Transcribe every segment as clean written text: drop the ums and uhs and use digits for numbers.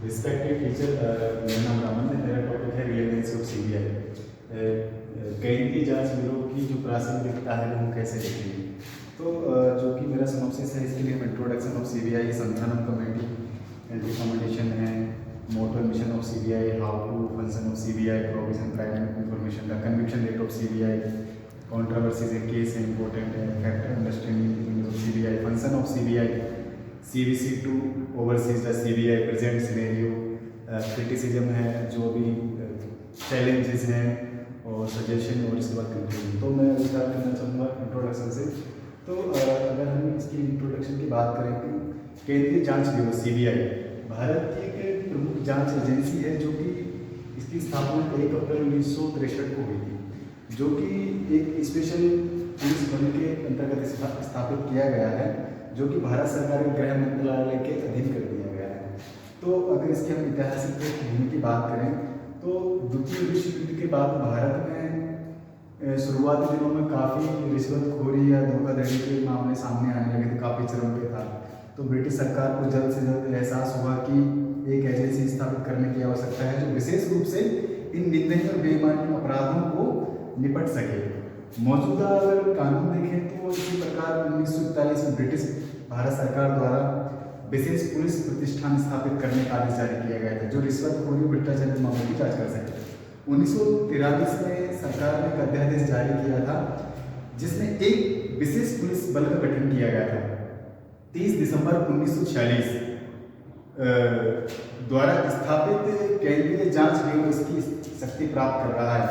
Respected teacher, मेरा नाम रामन है। मेरा टॉपिक है रिलेवेंसी ऑफ सीबीआई। केंद्रीय जांच ब्यूरो की जो प्रासंगिकता है वो हम कैसे देखेंगे। तो जो कि मेरा सिनॉप्सिस है, इसके लिए हम introduction of CBI, Santhanam committee and recommendation है, motto mission of CBI, how to function of CBI, provision private information, the conviction rate of CBI, controversies in case है important है, factor understanding of CBI, function of CBI, CBC to oversees the CBI present scenario, criticism है, जो भी challenges हैं और suggestion, और इसके बाद conclusion। तो मैं स्टार्ट करना चाहूँगा इंट्रोडक्शन से। तो अगर हम इसकी इंट्रोडक्शन की बात करें कि केंद्रीय जांच ब्यूरो सीबीआई भारत की एक प्रमुख जांच एजेंसी है, जो कि इसकी स्थापना 1 अप्रैल 1963 को हुई थी, जो कि एक स्पेशल पुलिस बल के अंतर्गत स्थापित किया गया है, जो कि भारत सरकार के गृह मंत्रालय के अधीन कर दिया गया है। तो अगर इसके हम ऐतिहासिक पृष्ठभूमि की बात करें तो द्वितीय विश्व युद्ध के बाद भारत में शुरुआती दिनों में काफ़ी रिश्वतखोरी या धोखाधड़ी के मामले सामने आने लगे थे, काफ़ी चरम पे था। तो ब्रिटिश सरकार को जल्द से जल्द एहसास हुआ कि एक एजेंसी स्थापित करने की आवश्यकता है, जो विशेष रूप से इन निंदनीय और बेईमानी अपराधों को निपट सके। मौजूदा अगर कानून देखें तो इसी प्रकार 1941 में ब्रिटिश भारत सरकार द्वारा विशेष पुलिस प्रतिष्ठान स्थापित करने का आदेश जारी किया गया था, जो रिश्वतखोरी और भ्रष्टाचार के मामलों की जांच कर सके। 1943 में सरकार ने एक अध्यादेश जारी किया था, जिसमें एक विशेष पुलिस बल का गठन किया गया था। 30 दिसंबर 1946 द्वारा स्थापित केंद्रीय जांच ब्यूरो इसकी शक्ति प्राप्त कर रहा है।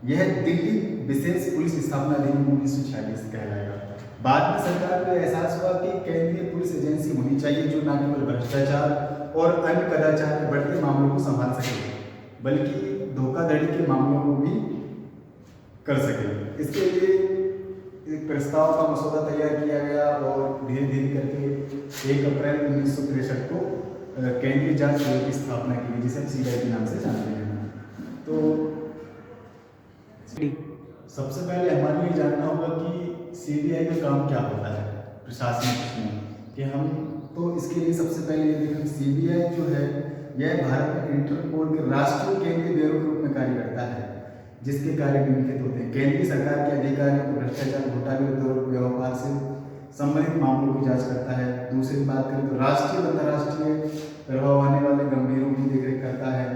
यह दिल्ली विशेष पुलिस स्थापना अधिनियम 1946 कहलाएगा। बाद में सरकार को एहसास हुआ कि केंद्रीय पुलिस एजेंसी होनी चाहिए, जो न केवल भ्रष्टाचार और अन्य कदाचार के बढ़ते मामलों को संभाल सके, बल्कि धोखाधड़ी के मामलों को भी कर सके। इसके लिए एक प्रस्ताव का मसौदा तैयार किया गया और धीरे धीरे करके 1 अप्रैल 1963 को केंद्रीय जांच ब्यूरो की स्थापना की गई, जिसे हम सीबीआई के नाम से जानते हैं। तो सबसे पहले हमारे लिए जानना होगा कि सीबीआई का काम क्या होता है प्रशासनिक में, कि हम तो इसके लिए सबसे पहले ये देखें, सीबीआई जो है यह भारत में इंटरपोल के राष्ट्रीय केंद्रीय ब्यूरो के रूप में कार्य करता है, जिसके कार्य निम्नलिखित होते हैं। केंद्रीय सरकार के अधिकारियों को भ्रष्टाचार, घोटाले और दुर्व्यवहार से संबंधित मामलों की जांच करता है। दूसरी बात करें तो राष्ट्रीय और अंतर्राष्ट्रीय प्रभाव आने वाले गंभीरों की देखरेख करता है,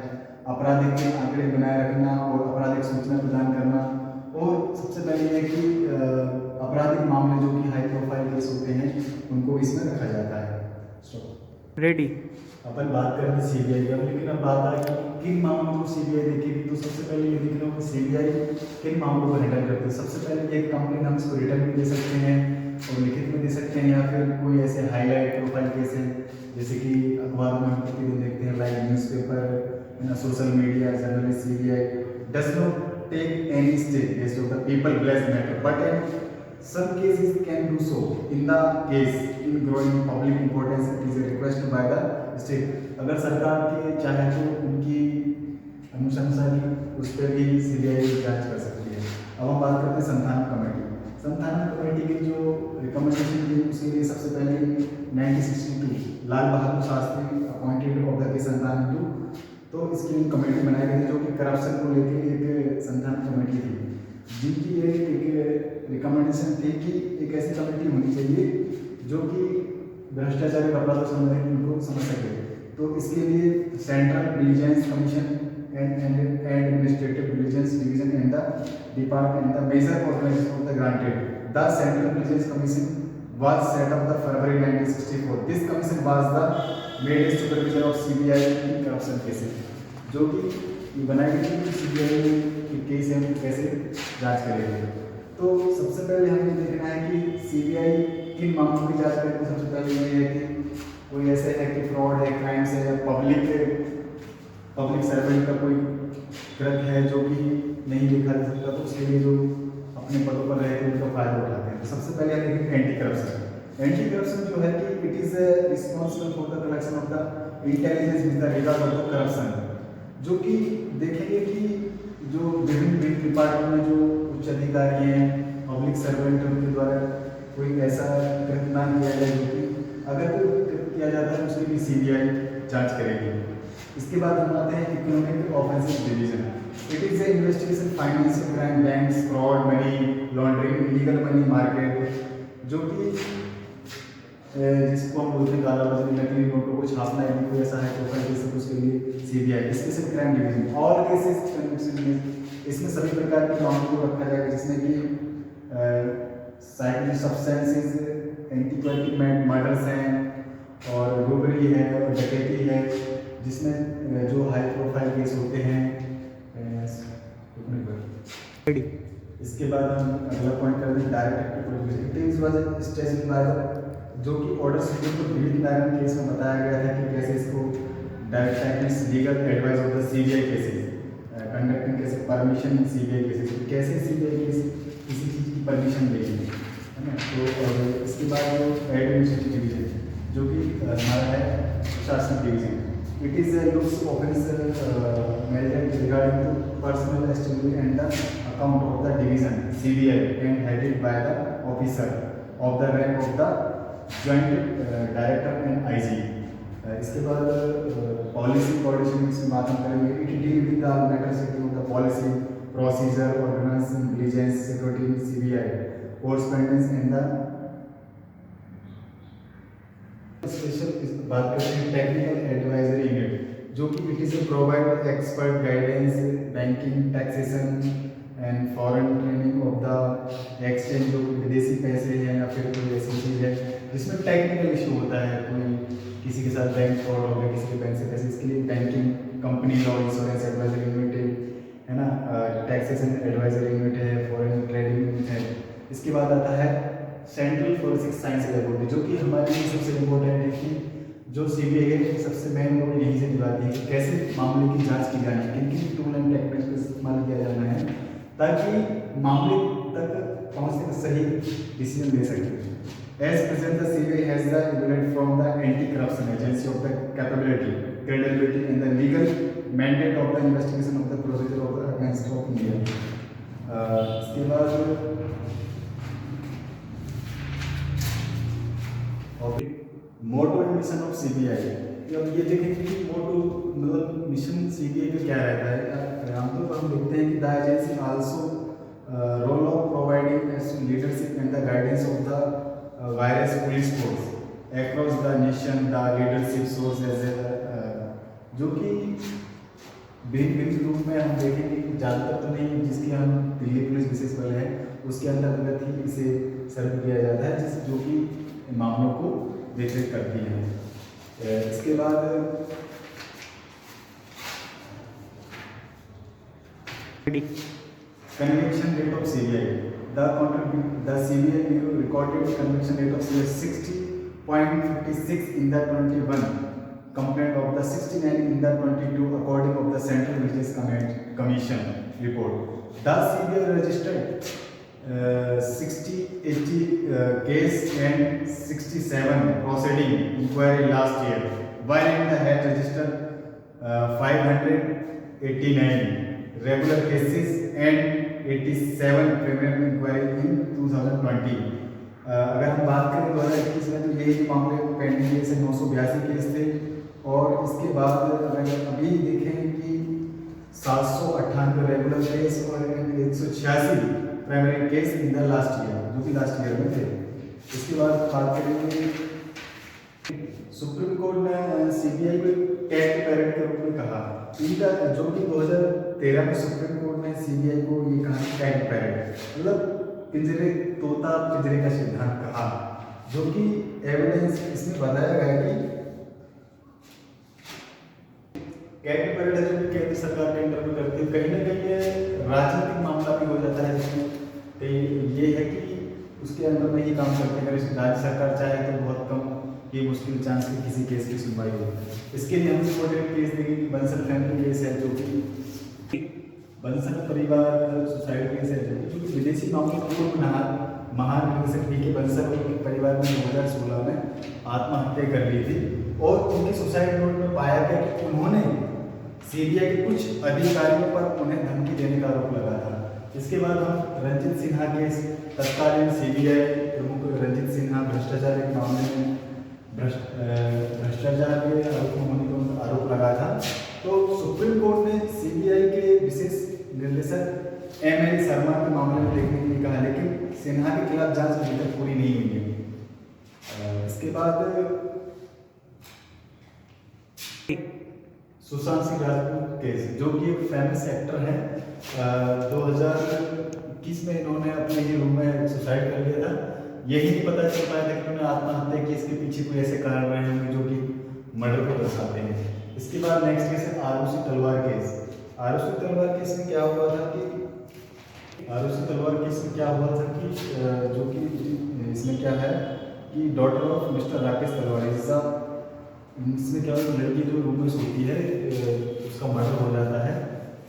आपराधिक के आंकड़े बनाए रखना और आपराधिक सूचना प्रदान करना, और सबसे पहले यह कि आपराधिक मामले जो कि हाई प्रोफाइल केस होते हैं उनको इसमें रखा जाता है। रेडी अपन बात करेंगे सीबीआई की, लेकिन अब बात आए कि किन मामलों को सीबीआई देखेगी। तो सबसे पहले ये देखना होगा सीबीआई किन मामलों को हैंडल करती है। सबसे पहले एक कंप्लेंट हम इसको रिटर्न में दे सकते हैं और लिखित में दे सकते हैं, या फिर कोई ऐसे हाईलाइट प्रोफाइल केस है, जैसे कि अखबार में हम प्रतिदिन देखते हैं, like newspaper, social media, journalist. CBI does not take any step based on the people blessed matter, but in some cases can do so. In the case in growing public importance, it is requested by the state। अगर सरकार के चाहे तो उनकी अनुशंसा की उस पर भी सीबीआई जांच कर सकती है। अब हम बात करते हैं संस्थान कमेटी। संस्थान कमेटी की जो रिकमेंडेशन थी उसके लिए सबसे पहले 1962 Lal Bahadur Shastri appointed of the संस्थान टू, तो इसकी कमेटी बनाई गई जो कि करप्शन को लेकर एक संस्थान कमेटी थी, जिनकी एक रिकमेंडेशन थी कि एक ऐसी कमेटी होनी चाहिए जो कि भ्रष्टाचार के अपराधों से संबंधित उनको समझ सके। तो इसके लिए central vigilance commission and administrative vigilance division and the department the major organisation of the granted the central vigilance commission was set up the February 1964। This commission was the main supervisor of CBI in corruption cases, जो कि बनाई गई थी CBI के case हम कैसे जांच करेंगे। तो सबसे पहले हमें देखना है कि सीबीआई किन मामलों की जांच करेगी। सबसे पहले ये है कि कोई ऐसे है कि फ्रॉड है, क्राइम्स है, या पब्लिक सर्वेंट का कोई कृत्य है जो कि नहीं देखा जा सकता, तो उसके लिए जो अपने पदों पर रहते हैं उनका फायदा उठाते हैं। तो सबसे पहले हम देखेंगे एंटी करप्शन। एंटी करप्शन जो है कि it is responsible for the collection of the intelligence with the regard of the corruption, जो कि देखेंगे कि जो विभिन्न डिपार्टमेंट में जो उच्च अधिकारी हैं, पब्लिक सर्वेंट, उनके द्वारा कोई ऐसा कृत्य ना किया जाए जो कि अगर कोई कृत्य किया जाता है उसके लिए सीबीआई जांच करेगी। इसके बाद हम आते हैं economic offences division. It is A investigation financial crime, banks fraud, money laundering, illegal money market, जो कि जिसको हम बोलते हैं कालाबाजारी, नकली नोटों को छापना, यदि कोई ऐसा है तो उसके लिए CBI special crime division. All cases conviction में इसमें सभी प्रकार के मामलों को रखा जाएगा, जिसमें कि साइक्लिक सब्सटेंसेस, एंटीक्वाइटिक मर्डर्स हैं और रोबरी है और डकैती है, जिसमें जो हाई प्रोफाइल केस होते हैं। इसके बाद हम अगला पॉइंट करते हैं direct prosecution. It is was station by जो कि order supreme court Dilip Narayan case में बताया गया था कि कैसे इसको direct legal advice of the CBI cases conducting कैसे परमिशन सीबीआई केसेस, कैसे सीबीआई केस किसी चीज़ की परमिशन लेगी, है ना। तो और इसके बाद जो एडमिनिस्ट्रेटिव डिवीजन जो कि हमारा है प्रशासनिक division. It is looks offence major regarding to personal estimate and the account of the division CBI and headed by the officer of the rank of the joint director and IG. इसके बाद policy coordination की बात हम करेंगे। It deal with the matters of the policy procedure organization intelligence security in CBI correspondence in the special बात करते हैं technical advisory unit, जो कि it is provide expert guidance banking taxation and foreign training of the exchange, जो विदेशी पैसे हैं या फिर कोई ऐसी चीज़ है जिसमें टेक्निकल इशू होता है, कोई किसी के साथ बैंक फ्रॉड हो गया, किसी के बैंक से पैसे, इसके लिए banking company law insurance advisory unit है ना, टैक्सेशन एडवाइजरी यूनिट है, फॉरेन ट्रेडिंग यूनिट है। इसके बाद आता है सेंट्रल फोरेंसिक साइंस लैबोरेटरी, जो कि हमारे लिए सबसे इम्पोर्टेंट है कि जो सीबीआई है सबसे मेन रोल यहीं से निभाती है कि कैसे मामले की जांच की जानी है, किन किन टूल एंड टेक्निक्स का इस्तेमाल किया जाना है ताकि मामले तक पहुँचने का सही डिसीजन ले सके। As present, the CBI has the evaluated from the anti-corruption agency of the capability, credibility, and the legal mandate of the investigation of the procedure of the against of India. इसके बाद मोटो and mission of CBI. अब ये देखेंगे कि मोटो मतलब mission CBI का क्या रहता है। आमतौर पर हम देखते हैं कि the agency also role of providing leadership and the guidance of the various police force across the nation, the leadership source as जो कि भिन्न रूप में हम देखेंगे कि ज़्यादातर तो नहीं, जिसकी हम दिल्ली पुलिस विशेष बल है उसके अंतर्गत ही इसे सर्व किया जाता है, जिस जो कि मामलों को देखरेख करती है। इसके बाद conviction rate of CBI. The CBI Bureau recorded conviction rate of 60.56 in the 21 complaint of the 69 in the 22 according of the Central Business Commission report. The CBI registered 80 case and 67 proceeding inquiry last year, while in the had registered 589 regular cases and 87 criminal inquiry in 2020। अगर हम बात करें 2021 में तो यही मामले pending है, 982 case थे, और इसके बाद अगर अभी देखें कि 798 रेगुलर केस और 186 primary case in the last year, जो कि लास्ट ईयर में थे। इसके बाद बात करेंगे सुप्रीम कोर्ट ने सीबीआई को कैट पैरेंट के रूप में कहा, इनका जो कि 2013 में सुप्रीम कोर्ट ने सीबीआई को ये कहा कैट पैरेंट, मतलब पिंजरे तोता पिंजरे का सिद्धांत कहा, जो कि एविडेंस इसमें बताया गया कि कैट पैरेंट है जो केंद्र सरकार के अंडर में करती है, कहीं ना कहीं ये राजनीतिक मामला भी हो जाता है, जिसमें ये है कि उसके अंदर में ही काम करते हैं। अगर राज्य सरकार चाहे तो बहुत कम ये मुश्किल चांस है किसी केस की सुनवाई हो। इसके लिए हम इम्पोर्टेंट केस देखेंगे कि बंसल फैमिली केस है, जो कि बंसल परिवार सुसाइड केस है, जो कि विदेशी मामलों पूर्व महानिदेशक वी के बंसल और उनके परिवार ने 2016 में आत्महत्या कर ली थी, और उनके सुसाइड नोट में पाया गया कि उन्होंने सीबीआई के कुछ अधिकारियों पर उन्हें धमकी देने का आरोप लगा था। इसके बाद हम रंजित सिन्हा केस, तत्कालीन सीबीआई प्रमुख रंजित सिन्हा भ्रष्टाचार के मामले में भ्रष्टाचार के आरोप होने का आरोप लगा था। तो सुप्रीम कोर्ट ने सीबीआई के विशेष निर्देशक एमएल शर्मा के मामले में देखने के लिए कहा, लेकिन सिन्हा के खिलाफ जांच अभी तक पूरी नहीं हुई है। इसके बाद सुशांत सिंह राजपूत केस, जो कि एक फेमस एक्टर है, 2021 में इन्होंने अपने ही रूम में सुसाइड कर लिया था। यही नहीं पता चल पाया था कि उन्होंने आत्महत्या की, इसके पीछे कोई ऐसे कारण रहे होंगे जो कि मर्डर को दर्शाते हैं। इसके बाद नेक्स्ट केस है आरुषि तलवार केस। आरुषि तलवार केस में क्या हुआ था कि जो कि इसमें क्या है कि डॉटर ऑफ मिस्टर राकेश तलवार, इसमें क्या होता है, लड़की जो रूम में सोती है उसका मर्डर हो जाता है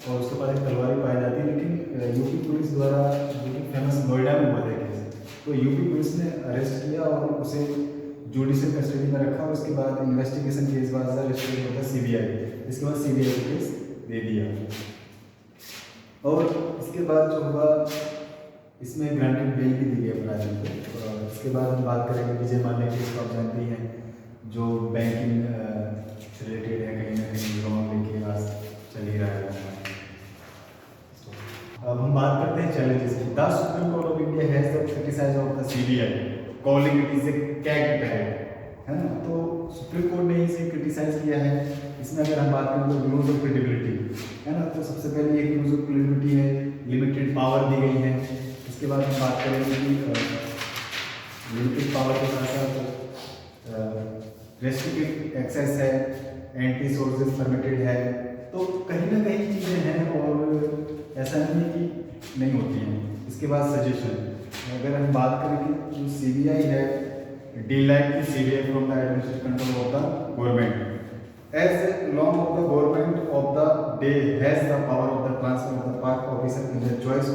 और उसके बाद एक तलवारी पाई जाती है। लेकिन यूपी पुलिस द्वारा, जो कि फेमस नोएडा में हुआ था केस, तो यूपी पुलिस ने अरेस्ट किया और उसे जुडिशियल कस्टडी में रखा और उसके बाद इन्वेस्टिगेशन केस बाद रजिस्टर होता सीबीआई। इसके बाद सीबीआई को केस दे दिया। और इसके बाद जो हुआ, इसमें ग्रांटेड बेल भी दी गई अपराधी को। इसके बाद हम बात करेंगे विजय माल्या केस को। आप जानते हैं जो बैंकिंग से रिलेटेड है, कहीं ना कहीं लोन लेके आज चल ही रहा है। अब हम बात करते हैं चैलेंजेस की। The supreme court of India has the criticise of the CBI calling it is a कैग पैड, है ना। तो सुप्रीम कोर्ट ने इसे क्रिटिसाइज किया है। इसमें अगर हम बात करें तो लूज ऑफ क्रेडिबिलिटी, है ना। तो सबसे पहले एक लूज ऑफ क्रेडिबिलिटी है, लिमिटेड पावर दी गई है। इसके बाद हम बात करेंगे कि लिमिटेड पावर के साथ साथ रेस्ट्रिक्टिव एक्सेस है, एंटी सोर्सेज परमिटेड है। तो कहीं ना कहीं चीज़ें हैं और ऐसा नहीं है कि नहीं होती हैं। इसके बाद सजेशन, अगर हम बात करें कि जो सीबीआई है, डिलाइट की CBI from the administrative control of the government as long of the government of the day has the power of the transfer of the part officer in the choice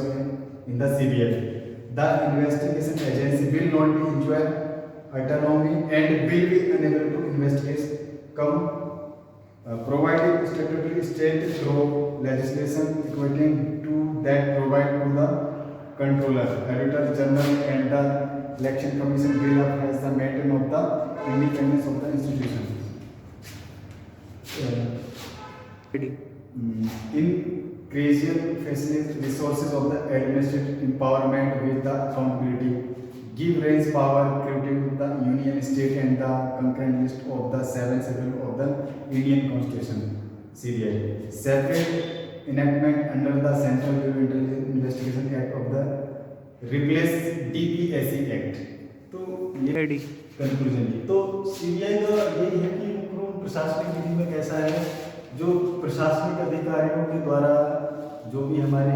in the CBI. The investigation agency will not be enjoy autonomy and will be unable to investigate provided statutory state through legislation equivalent to that provide to the controller, auditor general and the election commission will have the maintain of the independence of the institution. Increasing resources of the administrative empowerment with the accountability, give range power created with the union state and the concurrent list of the 7 schedule of the Indian Constitution (CBI). Separate enactment under the Central Bureau Intelligence Investigation Act of the replace DPSC Act। तो ये conclusion की। तो CBI का यही है कि प्रशासनिक विधि में कैसा है, जो प्रशासनिक अधिकारियों के द्वारा जो भी हमारे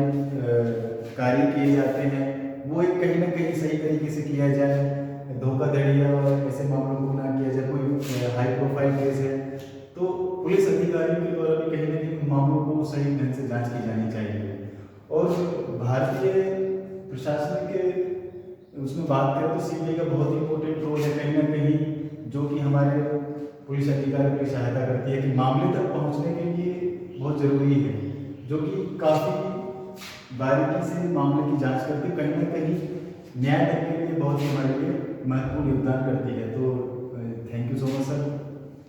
कार्य किए जाते हैं वो एक कहीं ना कहीं सही तरीके से किया जाए, धोखाधड़ी और ऐसे मामलों को ना किया जाए। कोई हाई प्रोफाइल केस है तो पुलिस अधिकारियों के द्वारा भी कहीं ना कहीं मामलों को सही ढंग से जांच की जानी चाहिए। और भारतीय प्रशासन के उसमें बात करें तो सीबीआई का बहुत इंपॉर्टेंट रोल है कहीं ना कहीं, जो कि हमारे पुलिस अधिकारियों की सहायता करती है कि मामले तक पहुंचने के लिए बहुत ज़रूरी है, जो कि काफ़ी बारीकी से मामले की जांच करके कहीं ना कहीं न्याय तक के लिए बहुत हमारे लिए महत्वपूर्ण योगदान करती है। तो thank you so much sir.